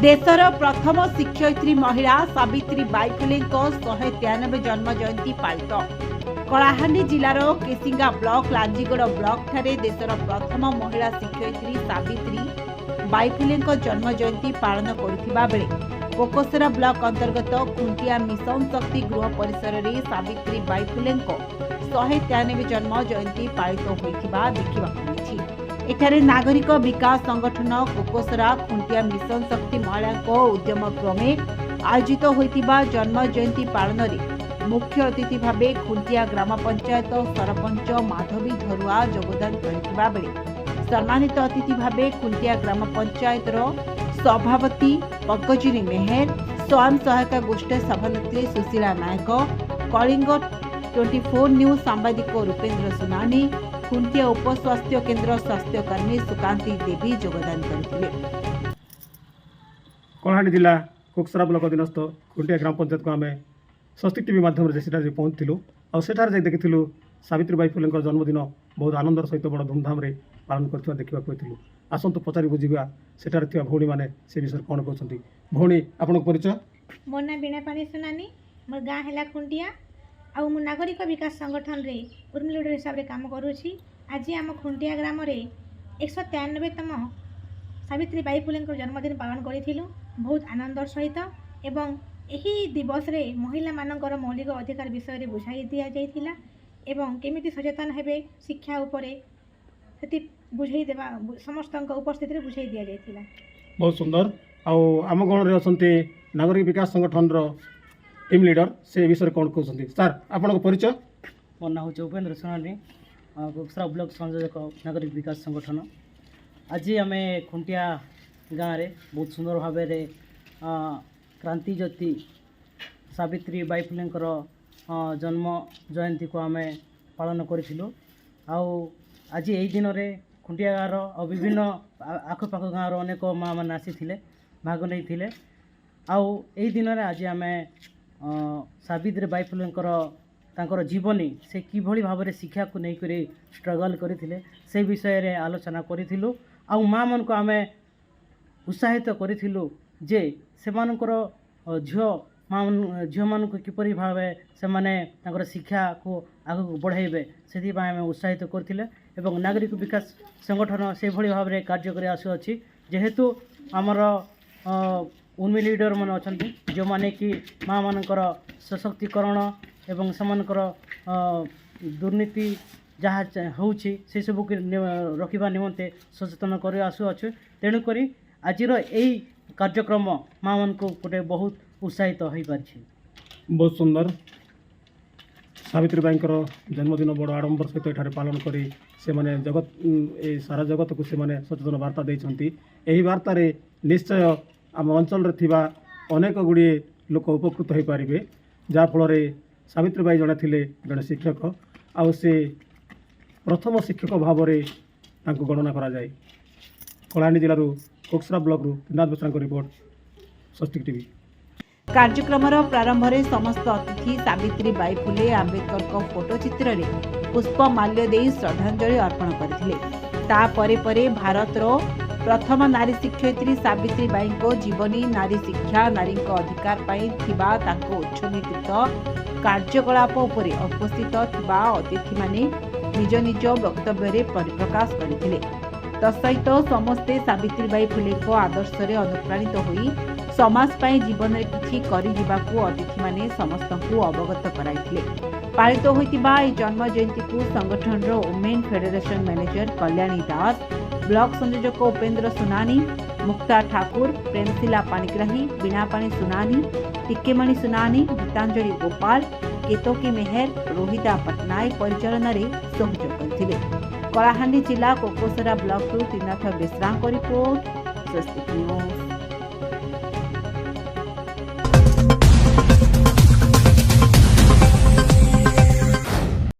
देशर प्रथम शिक्षयित्री महिला सावित्री बाई फुलेଙ୍କ 193 जन्म जयंती पालित। कलाहांडी जिलार केसिंगा ब्लॉक लांजीगड़ ब्लॉक ठारे देशर प्रथम महिला शिक्षयित्री सावित्री बाई फुलेଙ୍କ जन्म जयंती पालन करुथिबा बेले कोकोसरा ब्लॉक अंतर्गत खुंटिया मिशन शक्ति गृह परिसर में सावित्री बाई फुलेଙ୍କ 193 जन्म जयंती पालित होइथिबा देखिबाकु मिलिछि। एठारे नागरिक विकास संगठन कोकोसरा खुंटिया मिशन शक्ति महिला उद्यम क्रमे आयोजित होइतिबा जन्म जयंती पालन में मुख्य अतिथि भावे खुंटिया ग्राम पंचायत सरपंच माधवी धरुआ योगदान करथिबा बेले सम्मानित अतिथि भावे खुंटिया ग्राम पंचायत सभापति पंकजिनी मेहर, स्वयं सहायता गोष्ठी सभानेत्री सुशीला नायक, कलिंग 24 न्यूज सांबादिक रूपेन्द्र सुनानी, खुंटिया उप स्वास्थ्य केन्द्र स्वास्थ्यकर्मी सुकांती देवी योगदान करथिले। कलाहांडी जिला कोकसरा ब्लॉक अधीनस्थ खुंटिया ग्राम पंचायत को आम स्वस्तिक टीवी माध्यम से पहुँचलु और देखिलु सावित्रीबाई फुलेଙ୍କ जन्मदिन बहुत आनंदर सहित बड़ धूमधाम पालन कर देखा आसतु पचारि बुझा सेठार थिबा भौणी माने से विषय कौन कहते भौणी आपण परिचय। मो ना बीणा पानी सुनानी, मोर गाँ है खुंटिया आउ मु नागरिक विकास संगठन रे उर्मी लीडर हिसाब से काम करुछि। आज आम खुंटिया ग्राम रे 193तम सावित्री बाई फुलेଙ୍କ जन्मदिन पालन करिथिलु बहुत आनंदर सहित एवं एही दिवस रे महिला मानकर मौलिक अधिकार विषय रे बुझाई दिया जाइथिला एवं केमिति सचेतन हेबे शिक्षा उपरे सेति बुझाई देबा समस्त उपस्थिति रे बुझाई दिया जाइथिला। बहुत सुंदर। आम गण रे असंते नागरिक विकास संगठन रो टीम लीडर से विषय कौन कहते सर आपण परिचय। मोर ना हूँ उपेन्द्र सुनानी, कोकसरा ब्लॉक संयोजक नागरिक विकास संगठन। आज आम खुंटिया गाँव में बहुत सुंदर भाव में क्रांति ज्योति सावित्री बाई फुलेଙ୍କର जन्म जयंती को आम पालन करूँ। आज यही दिन में खुंटिया गाँव विभिन्न आखपाख गाँव अनेक माँ मैंने आसी भाग नहीं आई दिन में आज आम सावित्री बाई फुलेଙ୍କର तांकर जीवनी से किभली भाव में शिक्षा को नहीं करी स्ट्रगल करथिले से विषय रे आलोचना करिथिलु। आ माँ मन को आमे उत्साहित करिथिलु जे सेमानकर झियो मान को किपरि भाव से माने तांकर शिक्षा को आगु बढ़ाइबे सेथि आमे उत्साहित करथिले एवं नागरिक विकास संगठन से भली भाव में कार्य करि आसु अछि। जेहेतु आमर उर्मी लीडर मन अछंती जो माने कि माँ मानकर सशक्तिकरण एवं समानकर दुर्नीति जहाँ होउछि से सब के रखिबा निमंते सचेतन कर आसुअछु। तेणुक आज यही कार्यक्रम माँ मन को गोटे बहुत उत्साहित हो पारि। बहुत सुंदर। सावित्रीबाईଙ୍କର जन्मदिन बड़ आडंबर सहित एठारे पालन करी से माने जगत ए सारा जगत को से माने सचेतन वार्ता देइछंती। एही वार्ता रे निश्चय आम अंचल रे थिबा अनेक गुडी लोक उपकृत हो पारिबे जा फल सावित्रीबाई जड़े थिले जड़े शिक्षक आ से प्रथम शिक्षक भाव में गणना करा जाए। कलाहांडी जिलार कोकसरा ब्लॉक त्रिनाथ बेसरा रिपोर्ट स्वस्तिक टीवी। कार्यक्रम प्रारंभ में समस्त अतिथि सावित्री बाई फुले आंबेडकर फोटोचित्र में पुष्पमाल्य दे श्रद्धांजलि अर्पण करते। भारतर प्रथम नारी शिक्षयित्री सावित्री बाई जीवनी नारी शिक्षा नारी अधिकार पर उत्सर्गीकृत कार्यकलाप उपरे उपस्थित थिबा अतिथि माने निज निज वक्तव्य परिप्रकाश करथिले। तसहित समस्ते सावित्रीबाई फुलेଙ୍କ आदर्श रे अनुप्राणित होई समाज पाई जीवन रे किछि करि दिबाकू अतिथि माने समस्तଙ୍କୁ अवगत कराइथिले। पालित होइतिबा ए जन्म जयंती को संगठन रो वुमेन फेडरेशन मैनेजर कल्याणी दास, ब्लॉक संयोजक उपेन्द्र सुनानी, मुक्ता ठाकुर, प्रेमशिला पाणिग्राही, बीणा पानी सुनानी, टिकेमणि सुनानी, गीतांजलि गोपाल, केतकी मेहर, रोहिता पटनायक परिचालन में सहयोग करथिले। कलाहांडी जिला कोकोसरा ब्लॉक त्रिनाथ बेसरा रिपोर्ट स्वस्तिक न्यूज।